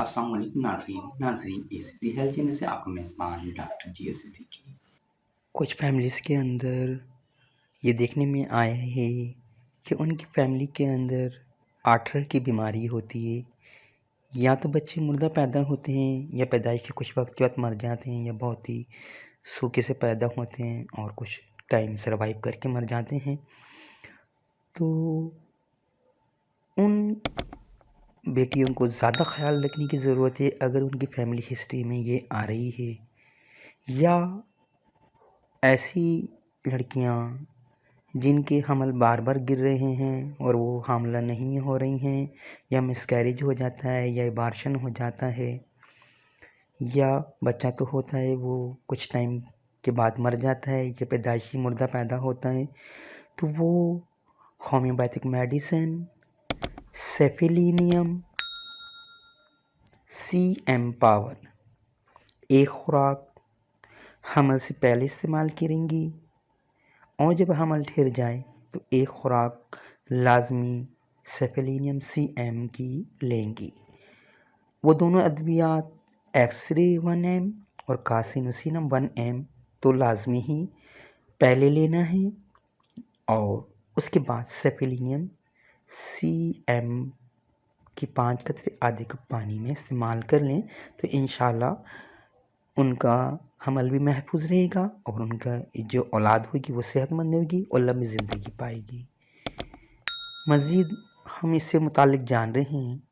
अस्सलाम वालेकुम नाज़रीन एसीसी हेल्थ चैनल से आपका मेज़बान डॉक्टर जी सिद्दीकी। कुछ फैमिलीज़ के अंदर ये देखने में आया है कि उनकी फैमिली के अंदर आर्थर की बीमारी होती है। या तो बच्चे मुर्दा पैदा होते हैं या पैदाइश के कुछ वक्त के बाद मर जाते हैं या बहुत ही सूखे से पैदा होते हैं और कुछ टाइम सर्वाइव करके मर जाते हैं। तो उन बेटियों को ज़्यादा ख्याल रखने की ज़रूरत है अगर उनकी फैमिली हिस्ट्री में ये आ रही है, या ऐसी लड़कियां जिनके हमल बार बार गिर रहे हैं और वो हामला नहीं हो रही हैं, या मिसकैरेज हो जाता है या अबॉर्शन हो जाता है, या बच्चा तो होता है वो कुछ टाइम के बाद मर जाता है या पैदाइशी मुर्दा पैदा होता है, तो वो होम्योपैथिक मेडिसिन सेफिलिनियम CM पावर एक खुराक हमल से पहले इस्तेमाल करेंगी और जब हमल ठहर जाए तो एक खुराक लाजमी सेफिलिनियम CM की लेंगी। वो दोनों अद्वियात एक्सरे 1M और कार्सिनोसिनम 1M तो लाजमी ही पहले लेना है, और उसके बाद सेफिलिनियम CM की 5 कतरे आधे कप पानी में इस्तेमाल कर लें तो इंशाल्लाह उनका हमल भी महफूज रहेगा और उनका जो औलाद होगी वो सेहतमंद होगी और लंबी ज़िंदगी पाएगी। मज़ीद हम इससे मुतालिक जान रहे हैं